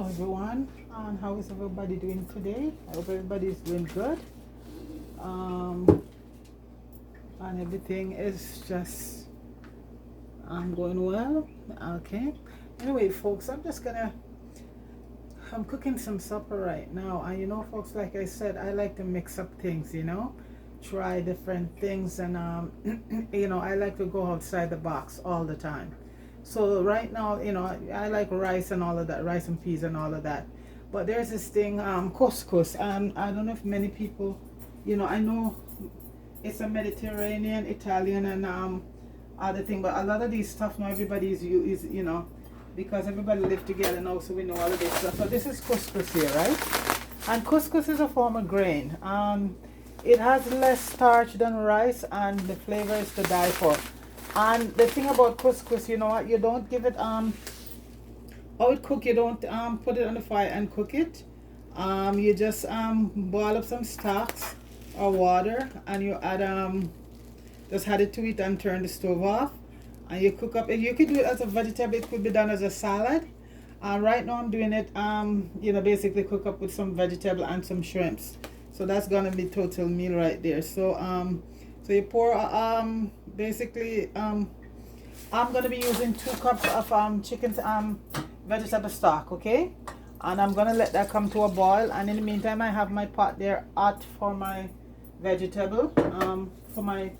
Hello everyone, and how is everybody doing today? I hope everybody is doing good, and everything is just going well. Okay, anyway folks, I'm cooking some supper right now, and folks, like I said, I like to mix up things, try different things, and I like to go outside the box all the time. So right now, I like rice and all of that, rice and peas and all of that. But there's this thing, couscous, and I don't know if many people, I know it's a Mediterranean, Italian, and other thing. But a lot of these stuff now everybody is because everybody live together now, so we know all of this stuff. So this is couscous here, right? And couscous is a form of grain. It has less starch than rice, and the flavor is to die for. And the thing about couscous, you know what, you don't give it how it cook, you don't put it on the fire and cook it. You just boil up some stocks or water, and you add just add it to it and turn the stove off, and you cook up. You could do it as a vegetable, it could be done as a salad. Right now I'm doing it basically cook up with some vegetable and some shrimps. So that's gonna be total meal right there. So so you pour basically I'm gonna be using 2 cups of chicken's vegetable stock, okay? And I'm gonna let that come to a boil, and in the meantime I have my pot there hot for my vegetable, for my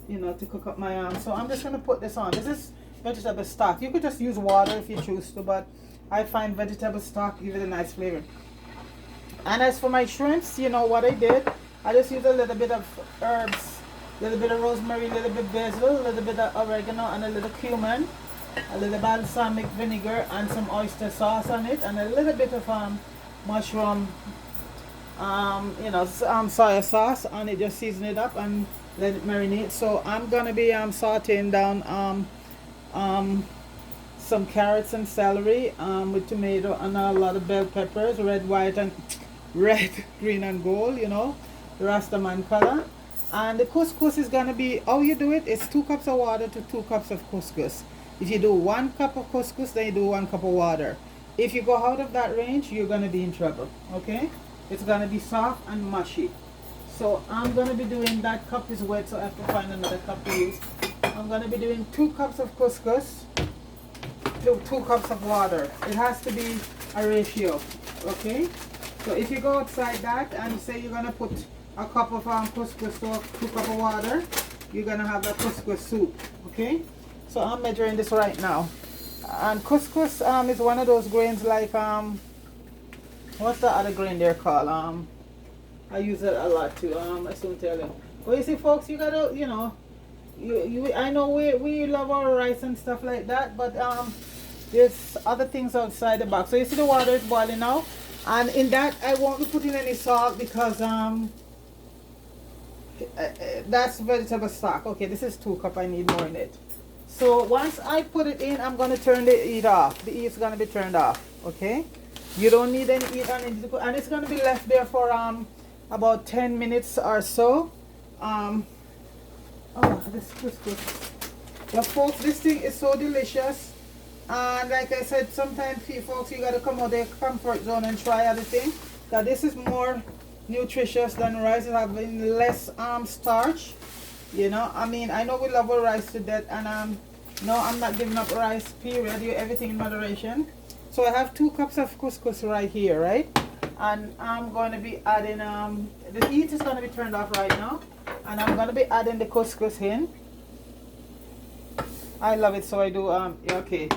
to cook up my so I'm just gonna put this on. This is vegetable stock. You could just use water if you choose to, but I find vegetable stock give it a nice flavor. And as for my shrimps, what I did, I just used a little bit of herbs, a little bit of rosemary, a little bit basil, a little bit of oregano, and a little cumin, a little balsamic vinegar, and some oyster sauce on it, and a little bit of mushroom, soy sauce on it. Just season it up and let it marinate. So I'm gonna be sauteing down some carrots and celery with tomato and a lot of bell peppers, red, white, and red, green, and gold. The Rastaman color. And the couscous is gonna be, how you do it is 2 cups of water to 2 cups of couscous. If you do 1 cup of couscous, then you do 1 cup of water. If you go out of that range, you're gonna be in trouble. Okay, it's gonna be soft and mushy. So I'm gonna be doing, that cup is wet, so I have to find another cup to use. I'm gonna be doing 2 cups of couscous to 2 cups of water. It has to be a ratio. Okay, so if you go outside that and say you're gonna put a cup of couscous to 2 cups of water, you're gonna have a couscous soup. Okay, so I'm measuring this right now. And couscous is one of those grains like what's the other grain they're called? I use it a lot too. I soon tell you. But you see, folks, you gotta I know we love our rice and stuff like that, but there's other things outside the box. So you see the water is boiling now, and in that I won't be putting any salt because that's vegetable stock. Okay, this is 2 cups, I need more in it. So once I put it in, I'm gonna turn the heat off. The heat's gonna be turned off. Okay, you don't need any heat on it, and it's gonna be left there for about 10 minutes or so. Oh, this couscous. But folks, this thing is so delicious. And like I said, sometimes folks, you gotta come out of their comfort zone and try other things. Because this is more nutritious than rice. It's having less starch. I mean, I know we love our rice to death, and no, I'm not giving up rice, period. You everything in moderation. So I have 2 cups of couscous right here, right? And I'm going to be adding the heat is going to be turned off right now, and I'm going to be adding the couscous in. I love it, so I do okay.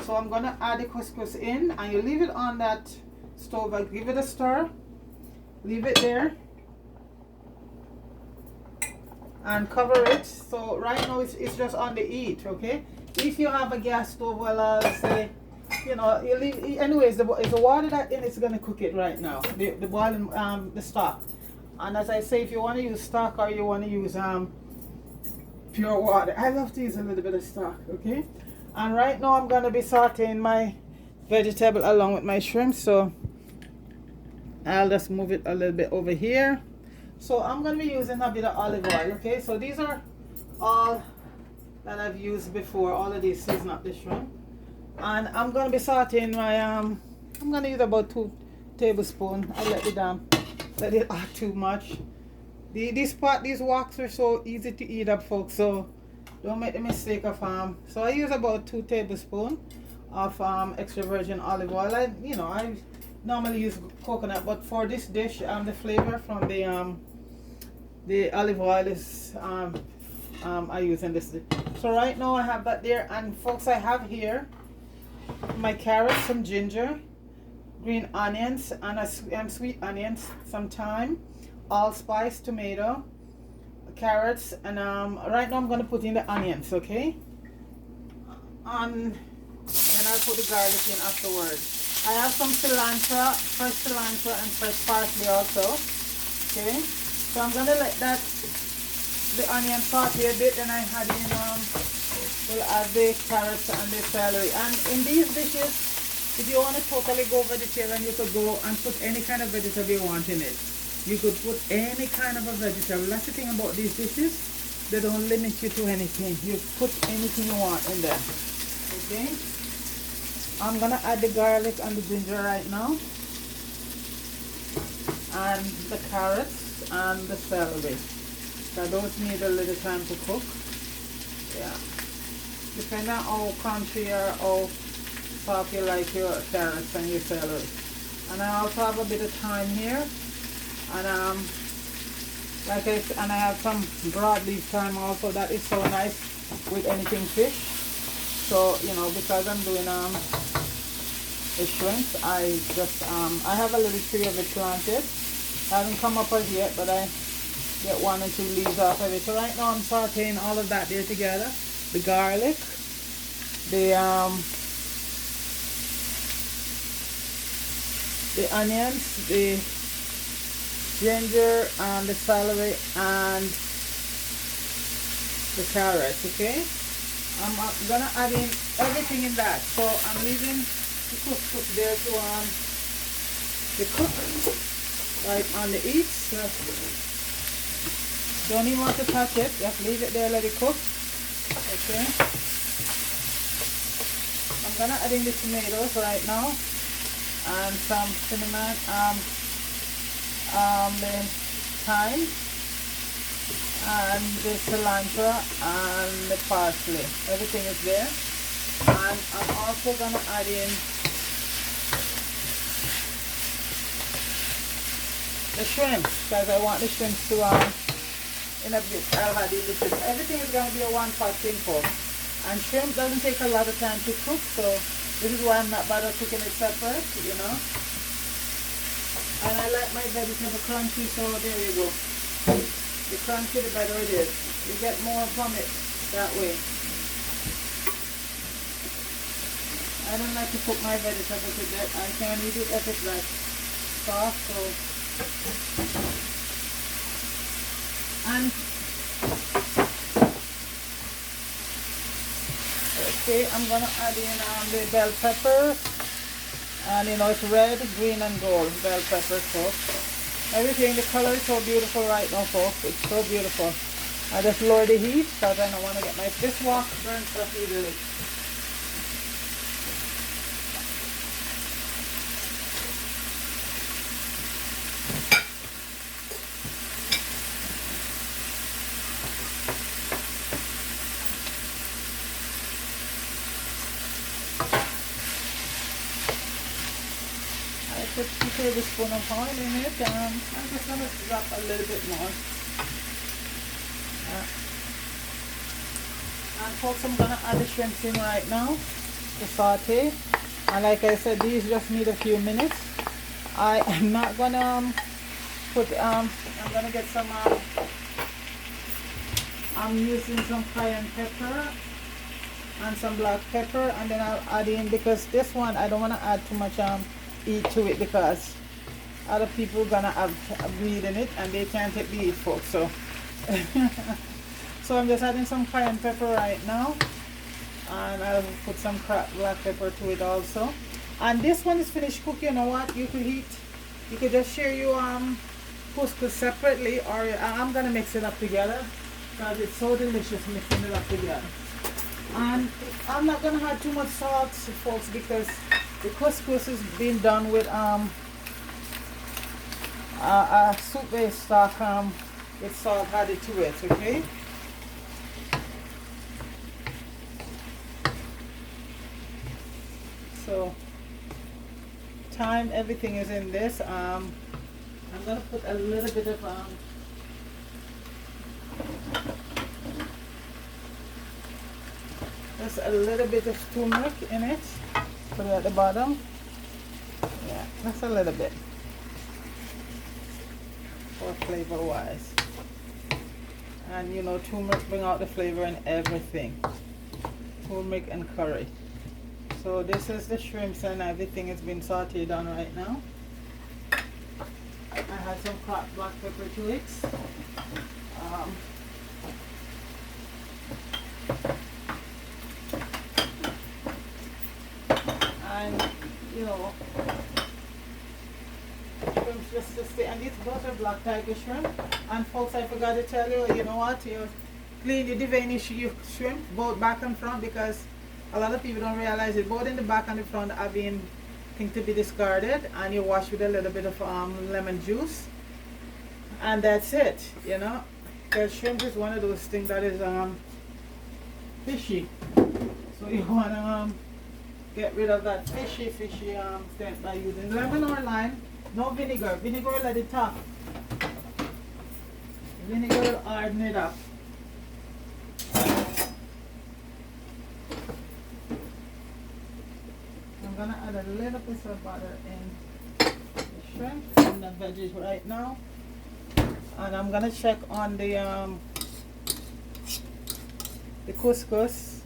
So I'm going to add the couscous in, and you leave it on that stove. I'll give it a stir, leave it there, and cover it. So right now it's just on the heat. Okay, if you have a gas stove, well, I'll say, you leave. Anyways, it's the water that in it's gonna cook it right now. The boiling the stock. And as I say, if you want to use stock or you want to use pure water, I love to use a little bit of stock. Okay, and right now I'm gonna be sauteing my vegetable along with my shrimp. So I'll just move it a little bit over here. So I'm going to be using a bit of olive oil. Okay, so these are all that I've used before. All of these season up the shrimp, and I'm going to be sauteing my I'm gonna use about 2 tablespoons. I let it add too much. These woks are so easy to eat up, folks, so don't make the mistake of so I use about 2 tablespoons of extra virgin olive oil. I normally use coconut, but for this dish the flavor from the olive oil is I use in this dish. So right now I have that there, and folks, I have here my carrots, some ginger, green onions, and sweet onions, some thyme, allspice, tomato, carrots, and right now I'm going to put in the onions, okay? And I'll put the garlic in afterwards. I have some cilantro, fresh cilantro, and fresh parsley also, okay? So I'm going to let the onion saute a bit, and I add in we'll add the carrots and the celery. And in these dishes, if you want to totally go vegetarian, you could go and put any kind of vegetable you want in it. You could put any kind of a vegetable. That's the thing about these dishes. They don't limit you to anything. You put anything you want in there. Okay? I'm going to add the garlic and the ginger right now. And the carrots and the celery. So those need a little time to cook. Yeah. Depending on how crunchy or how soft you like your carrots and your celery. And I also have a bit of thyme here. And like I said, and I have some broadleaf thyme also. That is so nice with anything fish. So because I'm doing the shrimps, I just I have a little tree of it planted. I haven't come up as yet, but I get 1 or 2 leaves off of it. So right now I'm sauteing all of that there together. The garlic, the onions, the ginger, and the celery, and the carrots, okay? I'm gonna add in everything in that. So I'm leaving the couscous there to cook right on the eat. So don't even want to touch it, just leave it there, let it cook. Okay. I'm gonna add in the tomatoes right now, and some cinnamon, the thyme, and the cilantro, and the parsley. Everything is there. And I'm also gonna add in the shrimp, because I want the shrimp to in a bit. I'll add in the shrimp. Everything is gonna be a one-pot thing, folks. And shrimp doesn't take a lot of time to cook, so this is why I'm not bothered cooking it separate, And I like my vegetable crunchy, so there you go. The crunchy, the better it is. You get more from it that way. I don't like to cook my vegetables to death. I can't eat it if it's like soft, so. And okay, I'm gonna add in the bell pepper. And it's red, green, and gold bell pepper, folks. Everything, the color is so beautiful right now, folks. It's so beautiful. I just lower the heat because I don't want to get this wok burnt up easily. Put 2 tablespoons of oil in it, and I'm just going to drop a little bit more. And folks, I'm going to add the shrimps in right now to saute. And like I said, these just need a few minutes. I am not going to put, I'm going to get some, I'm using some cayenne pepper and some black pepper, and then I'll add in, because this one I don't want to add too much heat to it, because other people gonna have bleed in it and they can't take the heat, folks. So so I'm just adding some cayenne pepper right now, and I'll put some black pepper to it also. And this one is finished cooking. You know what, you could just share your couscous separately, or I'm gonna mix it up together because it's so delicious mixing it up together. And I'm not gonna add too much salt, folks, because The couscous is being done with a soup base stock with salt added to it, okay? So thyme, everything is in this. I'm gonna put a little bit of just a little bit of turmeric in it. Put it at the bottom. Yeah, that's a little bit for flavor wise. And you know, turmeric bring out the flavor in everything. Turmeric and curry. So this is the shrimps and everything is being sauteed on right now. I had some cracked black pepper to it. And you know, shrimps just to stay. And it's butter black tiger shrimp. And folks, I forgot to tell you, you know what? You clean your devenish shrimp both back and front, because a lot of people don't realize it. Both in the back and the front are being think to be discarded, and you wash with a little bit of lemon juice, and that's it. You know, because shrimp is one of those things that is fishy, so you want to get rid of that fishy scent by using lemon or lime. No vinegar. Vinegar will let it tough. Vinegar will harden it up. I'm gonna add a little bit of butter in the shrimp and the veggies right now, and I'm gonna check on the couscous.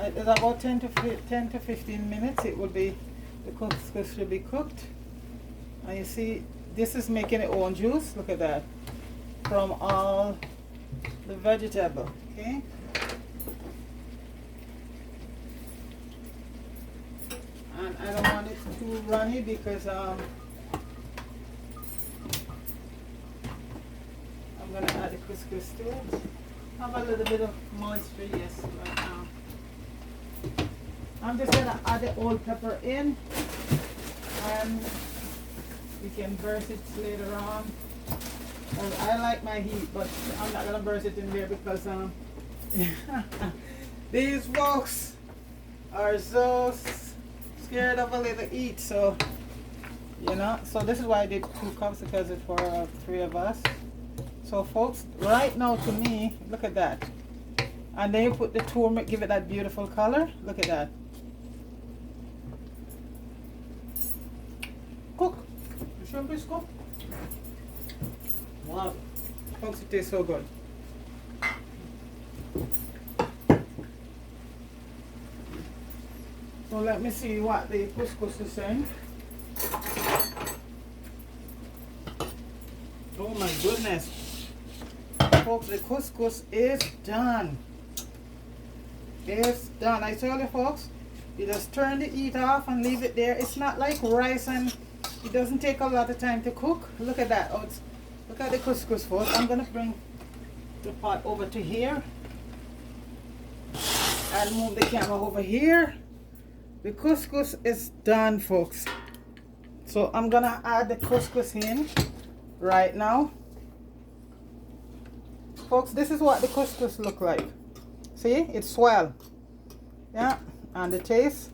It's about 10 to 15 minutes. It will be, the couscous should be cooked. And you see, this is making its own juice. Look at that, from all the vegetable. Okay. And I don't want it too runny, because I'm gonna add the couscous to it. Have a little bit of moisture, yes, right now. I'm just gonna add the old pepper in, and we can burst it later on. And I like my heat, but I'm not gonna burst it in there because these folks are so scared of a little heat. So you know, so this is why I did 2 cups, because it's for 3 of us. So folks, right now to me, look at that. And then you put the turmeric, give it that beautiful color. Look at that. Cook. The shrimp is cooked. Wow. Folks, it tastes so good. So let me see what the couscous is saying. Oh my goodness. Folks, the couscous is done. It's done. I tell you folks, you just turn the heat off and leave it there. It's not like rice, and it doesn't take a lot of time to cook. Look at that. Oh, look at the couscous, folks. I'm going to bring the pot over to here and move the camera over here. The couscous is done, folks. So I'm going to add the couscous in right now. Folks, this is what the couscous look like. See, it's swell. Yeah, and the taste.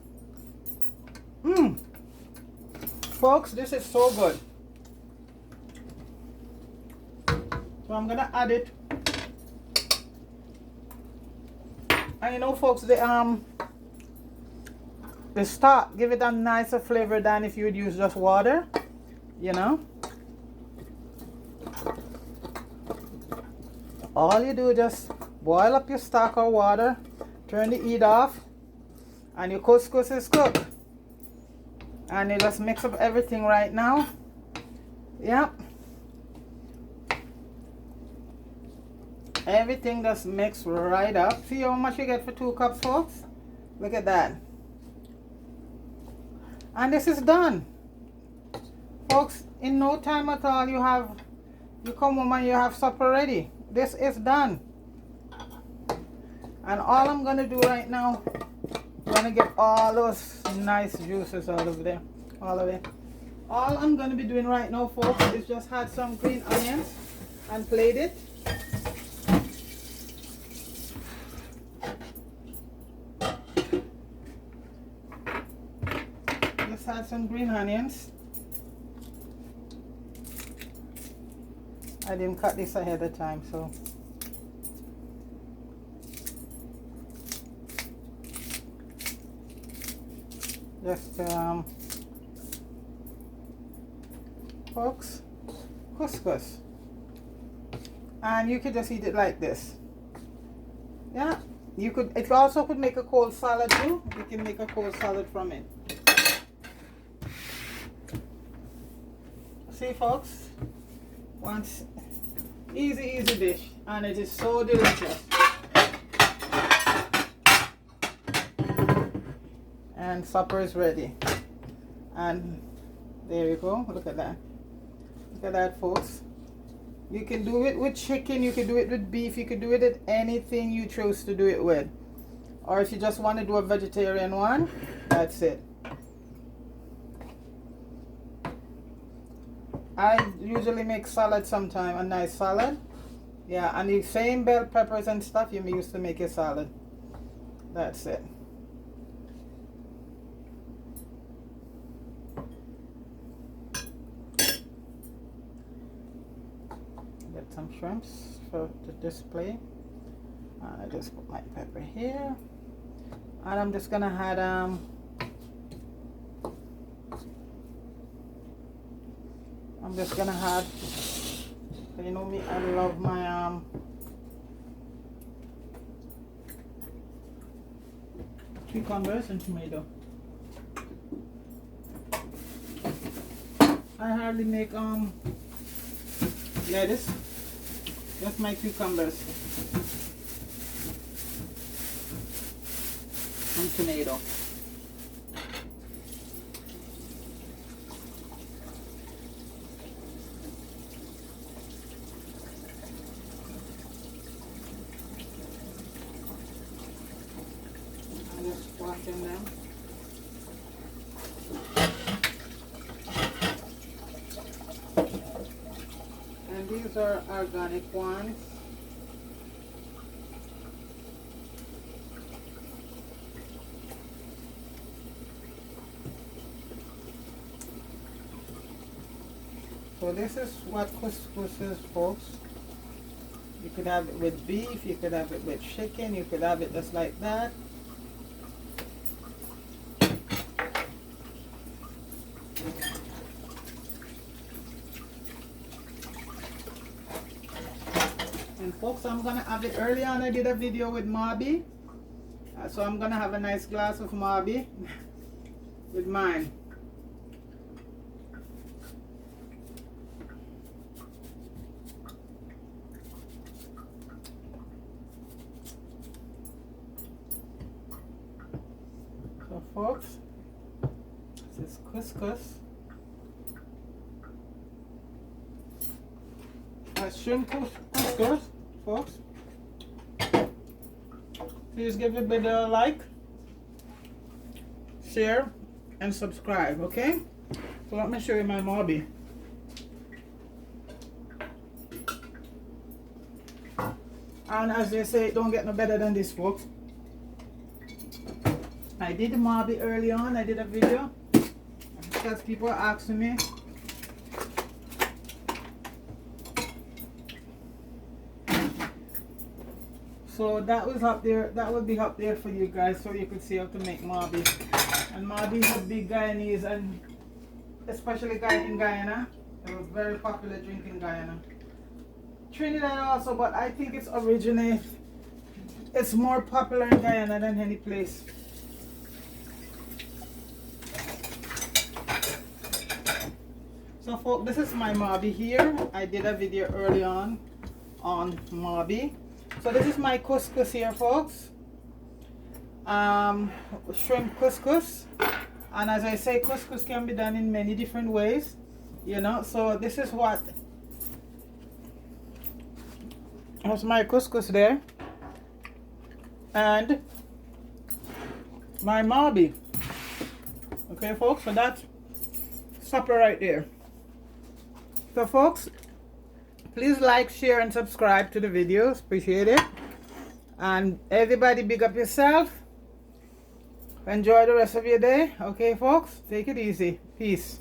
Folks, this is so good. So I'm gonna add it. And you know, folks, the stock give it a nicer flavor than if you would use just water. You know. All you do is just boil up your stock or water, turn the heat off, and your couscous is cooked. And you just mix up everything right now. Yep. Everything just mix right up. See how much you get for 2 cups, folks? Look at that. And this is done. Folks, in no time at all, you come home and you have supper ready. This is done. And all I'm gonna do right now, when to get all those nice juices out of there, all of it. All I'm going to be doing right now, folks, is just add some green onions and plate it. Just add some green onions. I didn't cut this ahead of time, so. Just folks, couscous, and you could just eat it like this. Yeah, you could. It also could make a cold salad too. You can make a cold salad from it. See, folks, once easy dish, and it is so delicious. And supper is ready. And there you go. Look at that. Look at that, folks. You can do it with chicken, you can do it with beef, you can do it with anything you choose to do it with. Or if you just want to do a vegetarian one, that's it. I usually make salad sometime, a nice salad. Yeah, and the same bell peppers and stuff you used to make a salad. That's it. Get some shrimps for the display. And I just put my pepper here. And I'm just gonna add you know me, I love my cucumbers and tomato. I hardly make lettuce, just my cucumbers and tomato. I'm just washing them. And these are organic ones. So this is what couscous is, folks. You could have it with beef, you could have it with chicken, you could have it just like that. And folks, I'm gonna have it early on. I did a video with Marby, so I'm gonna have a nice glass of Marby with mine. So folks, this is couscous. Shrimp couscous, folks. Please give it a bit of a like, share, and subscribe, okay? So let me show you my Marby. And as they say, don't get no better than this, folks. I did the Marby early on. I did a video because people are asking me. So that was up there, that would be up there for you guys so you could see how to make Marby. And Marby is a big Guyanese, and especially in Guyana. It was very popular drink in Guyana. Trinidad also, but I think it's more popular in Guyana than any place. So folks, this is my Marby here. I did a video early on Marby. So this is my couscous here, folks. Shrimp couscous. And as I say, couscous can be done in many different ways, you know. So this is what, that's my couscous there. And my mobby. Okay, folks, so that's supper right there. So, folks, please like, share, and subscribe to the videos. Appreciate it. And everybody, big up yourself. Enjoy the rest of your day. Okay, folks, take it easy. Peace.